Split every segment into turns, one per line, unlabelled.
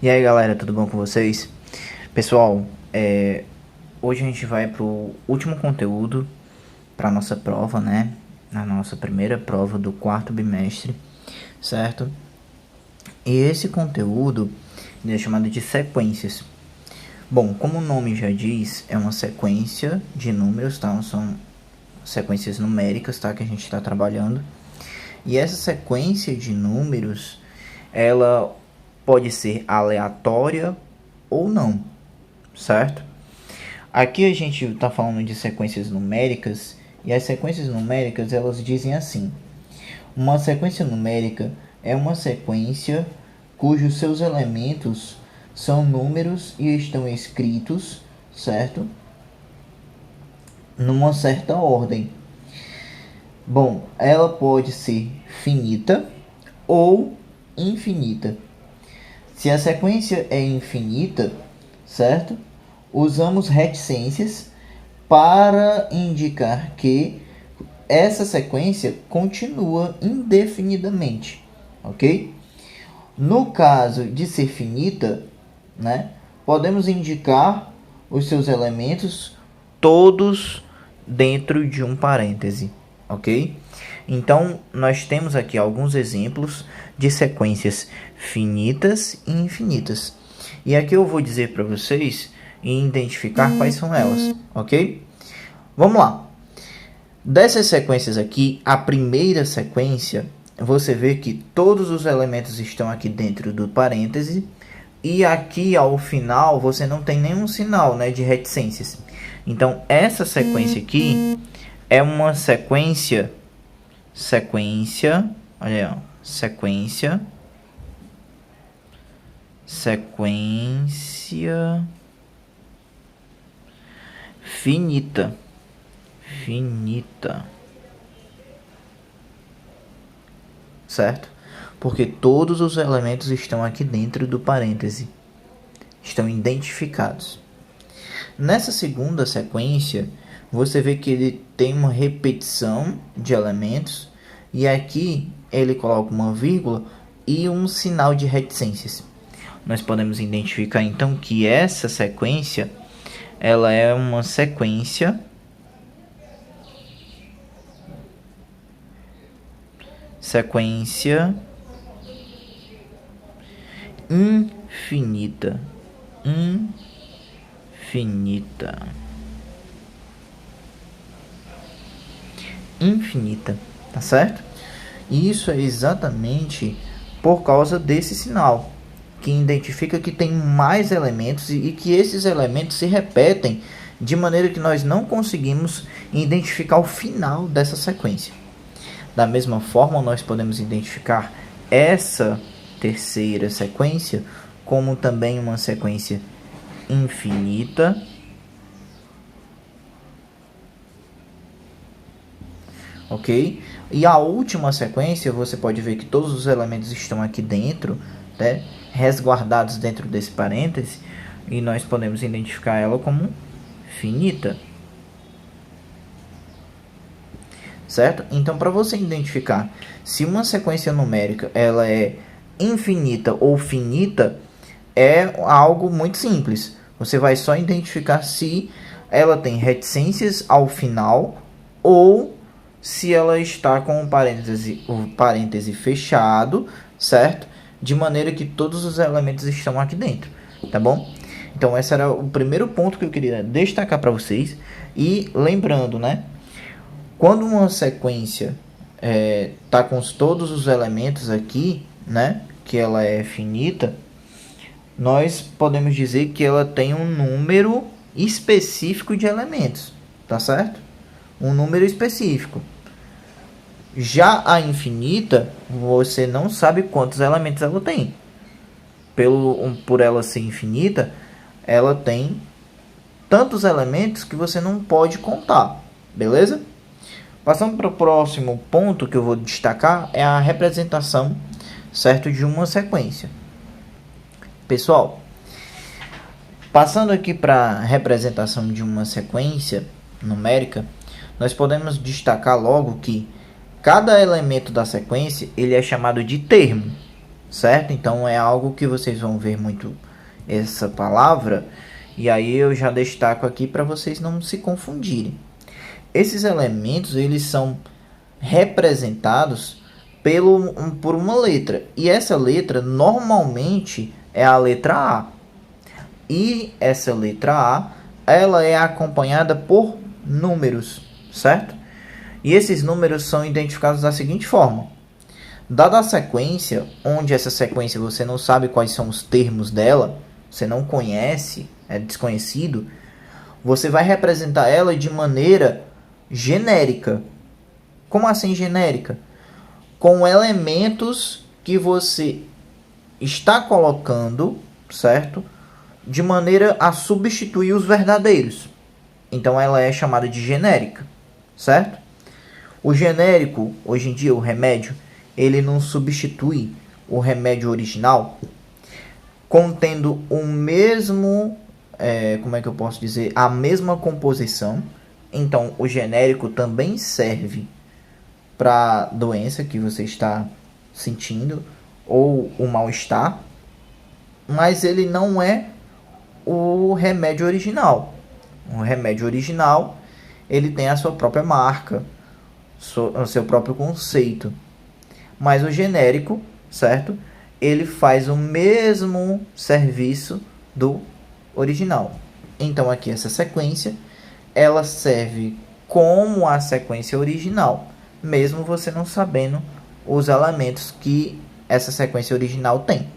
E aí galera, tudo bom com vocês? Pessoal, hoje a gente vai pro último conteúdo para nossa prova, né? Na nossa primeira prova do quarto bimestre, certo? E esse conteúdo é chamado de sequências. Bom, como o nome já diz, é uma sequência de números, tá? São sequências numéricas, tá? Que a gente está trabalhando. E essa sequência de números, ela pode ser aleatória ou não, certo? Aqui a gente está falando de sequências numéricas, e as sequências numéricas elas dizem assim: uma sequência numérica é uma sequência cujos seus elementos são números e estão escritos, certo? Numa certa ordem. Bom, ela pode ser finita ou infinita. Se a sequência é infinita, certo? Usamos reticências para indicar que essa sequência continua indefinidamente, ok? No caso de ser finita, né, podemos indicar os seus elementos todos dentro de um parêntese, ok? Então, nós temos aqui alguns exemplos de sequências finitas e infinitas. E aqui eu vou dizer para vocês e identificar quais são elas, ok? Vamos lá. Dessas sequências aqui, a primeira sequência, você vê que todos os elementos estão aqui dentro do parêntese. E aqui ao final você não tem nenhum sinal, né, de reticências. Então, essa sequência aqui é uma sequência, olha aí, ó, sequência finita, certo? Porque todos os elementos estão aqui dentro do parêntese, estão identificados. Nessa segunda sequência, você vê que ele tem uma repetição de elementos, e aqui ele coloca uma vírgula e um sinal de reticências. Nós podemos identificar então que essa sequência, ela é uma sequência infinita. Infinita, tá certo? E isso é exatamente por causa desse sinal, que identifica que tem mais elementos e que esses elementos se repetem de maneira que nós não conseguimos identificar o final dessa sequência. Da mesma forma, nós podemos identificar essa terceira sequência como também uma sequência infinita, ok? E a última sequência, você pode ver que todos os elementos estão aqui dentro, né, resguardados dentro desse parêntese, e nós podemos identificar ela como finita, certo? Então, para você identificar se uma sequência numérica ela é infinita ou finita, é algo muito simples. Você vai só identificar se ela tem reticências ao final ou se ela está com o parêntese fechado, certo? De maneira que todos os elementos estão aqui dentro, tá bom? Então, esse era o primeiro ponto que eu queria destacar para vocês. E lembrando, né? Quando uma sequência tá com todos os elementos aqui, né? Que ela é finita, nós podemos dizer que ela tem um número específico de elementos, tá certo? Um número específico. Já a infinita, você não sabe quantos elementos ela tem. Por ela ser infinita, ela tem tantos elementos que você não pode contar, beleza? Passando para o próximo ponto que eu vou destacar, é a representação, certo, de uma sequência. Pessoal, passando aqui para a representação de uma sequência numérica, nós podemos destacar logo que cada elemento da sequência ele é chamado de termo, certo? Então é algo que vocês vão ver muito essa palavra, e aí eu já destaco aqui para vocês não se confundirem. Esses elementos, eles são representados por uma letra, e essa letra normalmente é a letra A. E essa letra A, ela é acompanhada por números, certo? E esses números são identificados da seguinte forma: dada a sequência, onde essa sequência você não sabe quais são os termos dela, você não conhece, é desconhecido, você vai representar ela de maneira genérica. Como assim genérica? Com elementos que você está colocando, certo? De maneira a substituir os verdadeiros. Então ela é chamada de genérica, certo? O genérico, hoje em dia, o remédio, ele não substitui o remédio original, contendo o mesmo, como é que eu posso dizer, a mesma composição. Então o genérico também serve para a doença que você está sentindo ou o mal-estar, mas ele não é o remédio original. O remédio original, ele tem a sua própria marca, o seu próprio conceito. Mas o genérico, certo? Ele faz o mesmo serviço do original. Então aqui essa sequência, ela serve como a sequência original, mesmo você não sabendo os elementos que essa sequência original tem.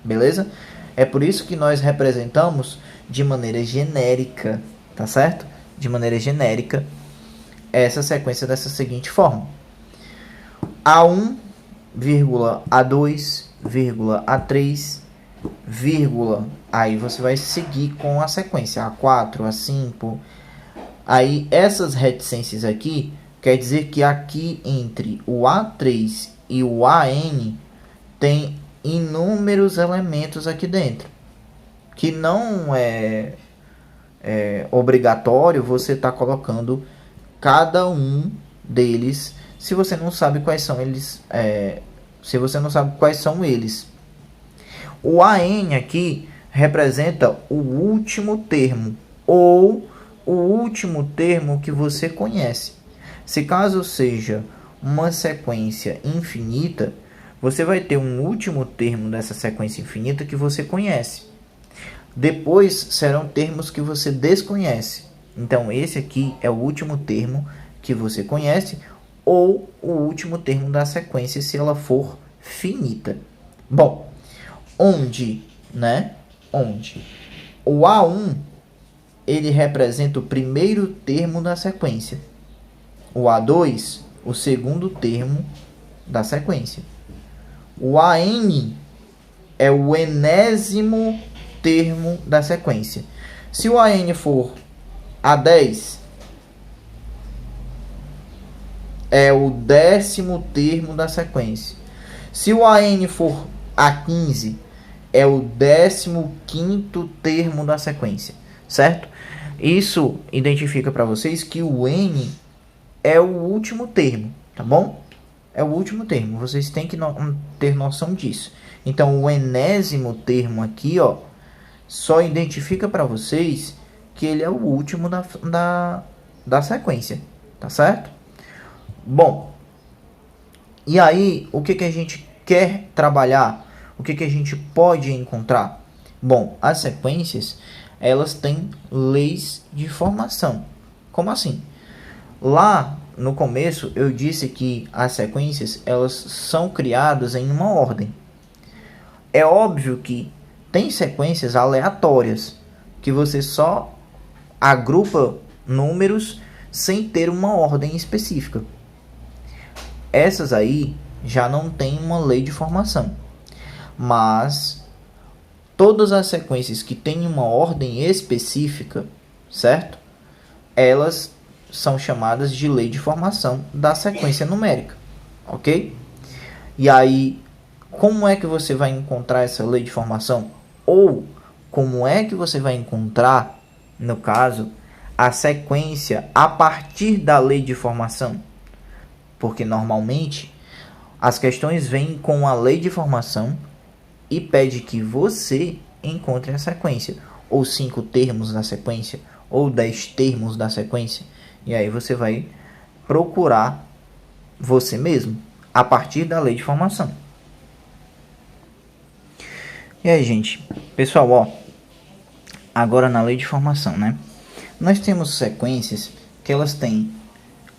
Beleza? É por isso que nós representamos de maneira genérica, tá certo? De maneira genérica, essa sequência dessa seguinte forma: A1, A2, A3, aí você vai seguir com a sequência A4, A5. Aí essas reticências aqui quer dizer que aqui entre o A3 e o AN tem inúmeros elementos aqui dentro, que não é obrigatório você estar colocando cada um deles se você não sabe quais são eles. O AN aqui representa o último termo, ou o último termo que você conhece. Se caso seja uma sequência infinita, você vai ter um último termo dessa sequência infinita que você conhece. Depois serão termos que você desconhece. Então esse aqui é o último termo que você conhece, ou o último termo da sequência se ela for finita. Bom, onde o A1 ele representa o primeiro termo da sequência, o A2 o segundo termo da sequência, o AN é o enésimo termo da sequência. Se o AN for A10, é o 10º termo da sequência. Se o AN for A15, é o 15º termo da sequência, certo? Isso identifica para vocês que o N é o último termo, tá bom? É o último termo, vocês têm que ter noção disso. Então o enésimo termo aqui, ó, só identifica para vocês que ele é o último da sequência, tá certo? Bom, e aí o que a gente quer trabalhar? O que a gente pode encontrar? Bom, as sequências, elas têm leis de formação. Como assim? Lá no começo eu disse que as sequências, elas são criadas em uma ordem. É óbvio que tem sequências aleatórias, que você só agrupa números sem ter uma ordem específica. Essas aí já não tem uma lei de formação. Mas todas as sequências que têm uma ordem específica, certo? Elas são chamadas de lei de formação da sequência numérica, ok? E aí, como é que você vai encontrar essa lei de formação? Ou como é que você vai encontrar, no caso, a sequência a partir da lei de formação? Porque normalmente as questões vêm com a lei de formação e pede que você encontre a sequência, ou 5 termos da sequência, ou 10 termos da sequência, e aí você vai procurar você mesmo, a partir da lei de formação. E aí, gente, pessoal, ó, agora na lei de formação, né? Nós temos sequências que elas têm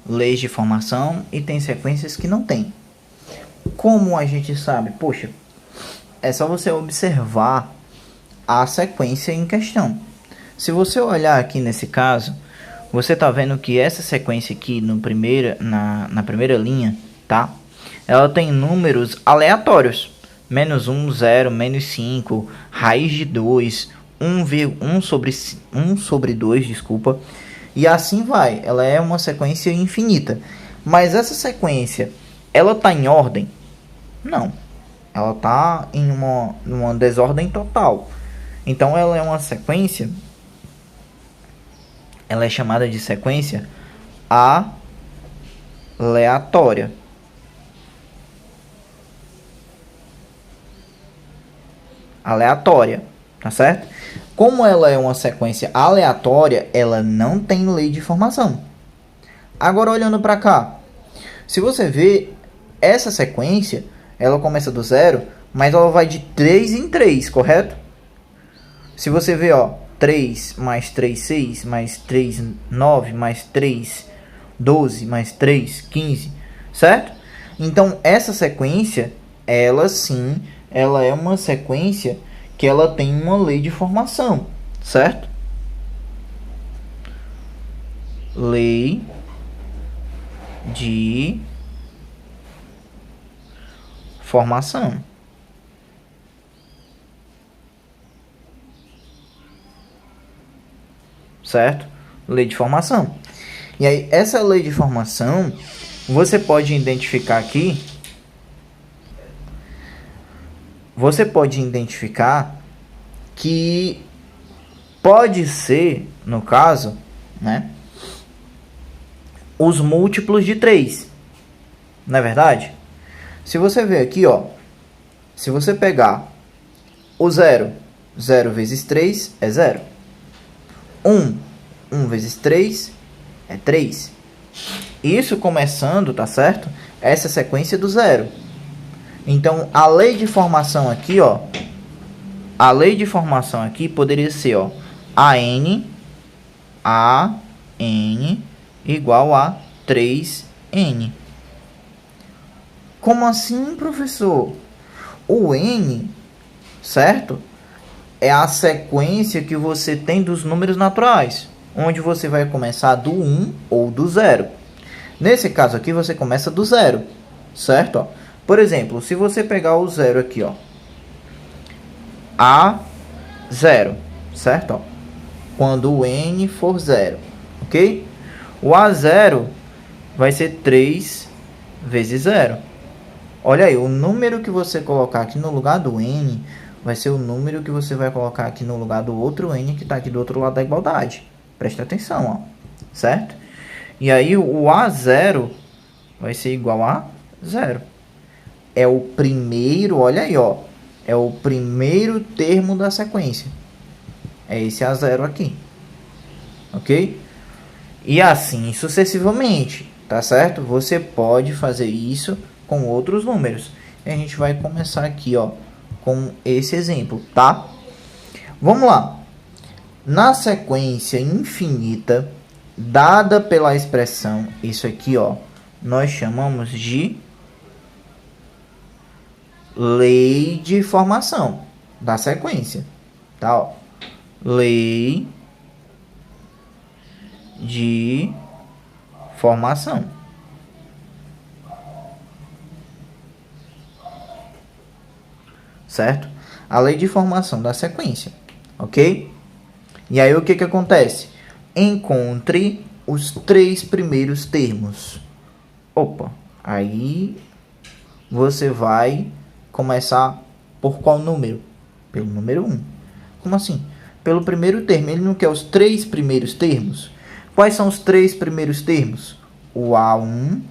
leis de formação e tem sequências que não tem. Como a gente sabe? Poxa, é só você observar a sequência em questão. Se você olhar aqui nesse caso, você tá vendo que essa sequência aqui na primeira linha, tá? Ela tem números aleatórios. Menos 1, 0, menos 5, raiz de 2, 1 sobre 2, desculpa. E assim vai. Ela é uma sequência infinita. Mas essa sequência, ela tá em ordem? Não. Ela tá em uma desordem total. Então ela é uma sequência, ela é chamada de sequência aleatória. Aleatória, tá certo? Como ela é uma sequência aleatória, ela não tem lei de formação. Agora olhando para cá, se você ver essa sequência, ela começa do 0, mas ela vai de 3 em 3, correto? Se você ver, ó, 3 mais 3, 6, mais 3, 9, mais 3, 12, mais 3, 15, certo? Então, essa sequência, ela sim, ela é uma sequência que ela tem uma lei de formação, certo? Lei de formação. Certo? Lei de formação. E aí, essa lei de formação, você pode identificar aqui. Você pode identificar que pode ser, no caso, né, os múltiplos de 3. Não é verdade? Se você ver aqui, ó, se você pegar o 0, 0 vezes 3 é 0. 1 vezes 3 é 3. Isso começando, tá certo? Essa sequência do 0. Então, a lei de formação aqui, ó, a lei de formação aqui poderia ser, ó, AN igual a 3N. Como assim, professor? O N, certo? É a sequência que você tem dos números naturais, onde você vai começar do 1 ou do 0. Nesse caso aqui, você começa do 0, certo? Ó, por exemplo, se você pegar o 0 aqui, ó, A0, certo? Ó, quando o N for 0, ok? O A0 vai ser 3 vezes 0. Olha aí, o número que você colocar aqui no lugar do N vai ser o número que você vai colocar aqui no lugar do outro N que está aqui do outro lado da igualdade. Presta atenção, ó, certo? E aí o A0 vai ser igual a 0. É o primeiro, olha aí, ó, é o primeiro termo da sequência. É esse A0 aqui, ok? E assim sucessivamente, tá certo? Você pode fazer isso com outros números. E a gente vai começar aqui, ó, com esse exemplo, tá? Vamos lá. Na sequência infinita dada pela expressão, isso aqui, ó, nós chamamos de lei de formação da sequência, tá? Ó, lei de formação. Certo? A lei de formação da sequência, ok? E aí o que acontece? Encontre os 3 primeiros termos. Opa, aí você vai começar por qual número? Pelo número 1. Como assim? Pelo primeiro termo. Ele não quer os 3 primeiros termos? Quais são os 3 primeiros termos? O A1,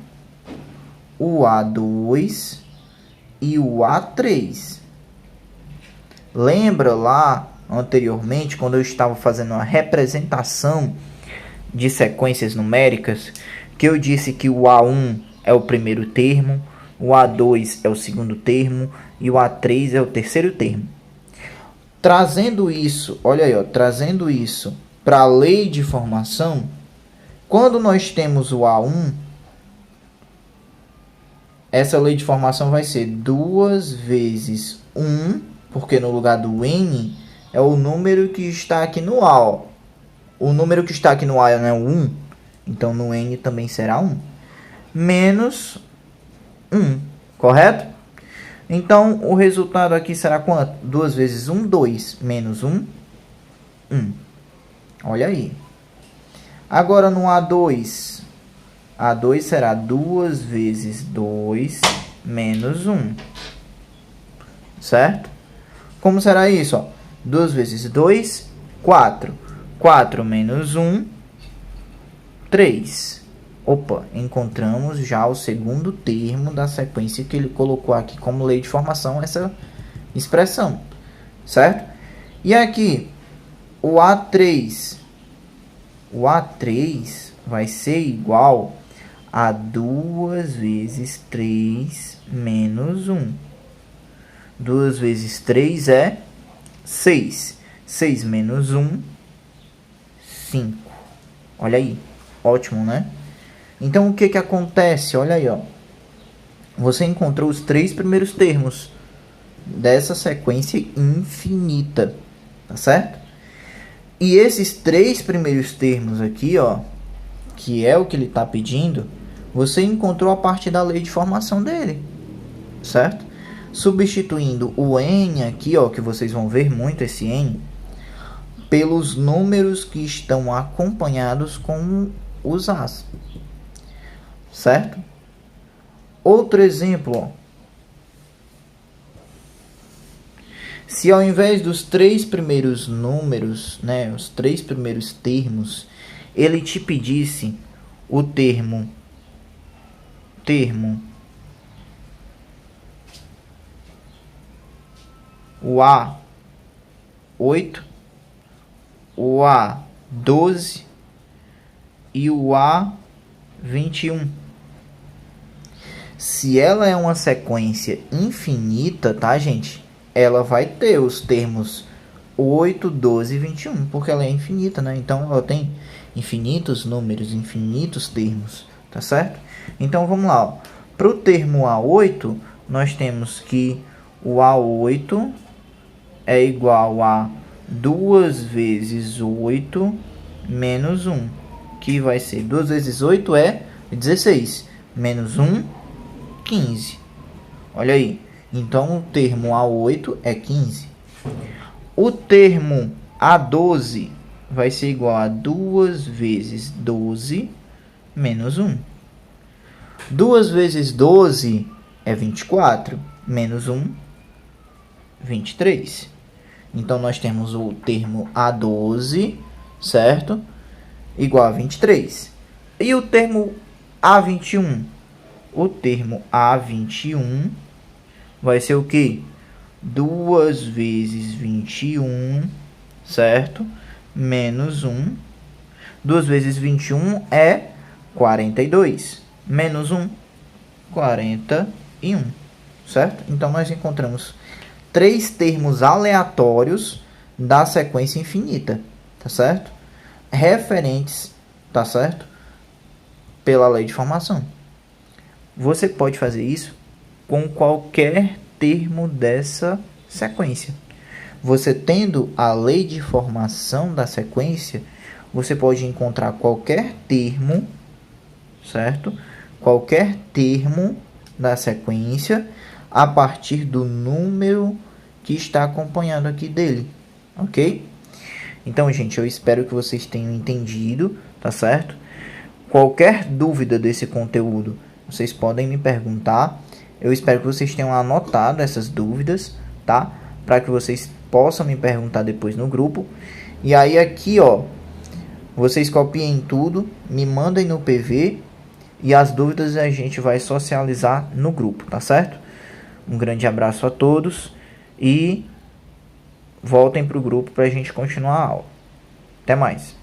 o A2 e o A3. Lembra lá anteriormente, quando eu estava fazendo uma representação de sequências numéricas, que eu disse que o A1 é o primeiro termo, o A2 é o segundo termo e o A3 é o terceiro termo. Trazendo isso, olha aí, ó, trazendo isso para a lei de formação, quando nós temos o A1, essa lei de formação vai ser 2 vezes 1, porque no lugar do N é o número que está aqui no A. Ó. O número que está aqui no A é o 1, então no N também será 1. Menos 1, correto? Então o resultado aqui será quanto? 2 vezes 1, 2. Menos 1, 1. Olha aí. Agora no A2. A2 será 2 vezes 2 menos 1. Certo? Como será isso? Ó? 2 vezes 2, 4. 4 menos 1, 3. Opa, encontramos já o segundo termo da sequência que ele colocou aqui como lei de formação, essa expressão. Certo? E aqui, o A3. O A3 vai ser igual a 2 vezes 3 menos 1. 2 vezes 3 é 6. 6 menos 1, 5. Olha aí. Ótimo, né? Então, o que que acontece? Olha aí, ó. Você encontrou os 3 primeiros termos dessa sequência infinita. Tá certo? E esses 3 primeiros termos aqui, ó, que é o que ele está pedindo, você encontrou a partir da lei de formação dele. Certo? Substituindo o N aqui, ó, que vocês vão ver muito esse N, pelos números que estão acompanhados com os As. Certo? Outro exemplo, ó. Se ao invés dos 3 primeiros números, né, os 3 primeiros termos, ele te pedisse o termo o A8, o A12 e o A21. Se ela é uma sequência infinita, tá, gente? Ela vai ter os termos 8, 12 e 21, porque ela é infinita, né? Então, ela tem infinitos números, infinitos termos, tá certo? Então, vamos lá. Para o termo A8, nós temos que o A8 é igual a 2 vezes 8 menos 1, que vai ser 2 vezes 8 é 16, menos 1, 15. Olha aí. Então, o termo A8 é 15. O termo A12 vai ser igual a 2 vezes 12 menos 1. 2 vezes 12 é 24, menos 1, 23. Então, nós temos o termo A12, certo? Igual a 23. E o termo A21? O termo A21 vai ser o quê? 2 vezes 21, certo? Menos 1. 2 vezes 21 é 42. Menos 1, 41. Certo? Então, nós encontramos 3 termos aleatórios da sequência infinita. Tá certo? Referentes, tá certo? Pela lei de formação. Você pode fazer isso com qualquer termo dessa sequência. Você tendo a lei de formação da sequência, você pode encontrar qualquer termo, certo? Qualquer termo da sequência a partir do número que está acompanhado aqui dele, ok? Então, gente, eu espero que vocês tenham entendido, tá certo? Qualquer dúvida desse conteúdo, vocês podem me perguntar. Eu espero que vocês tenham anotado essas dúvidas, tá? Para que vocês possam me perguntar depois no grupo. E aí aqui, ó, vocês copiem tudo, me mandem no PV e as dúvidas a gente vai socializar no grupo, tá certo? Um grande abraço a todos e voltem para o grupo para a gente continuar a aula. Até mais.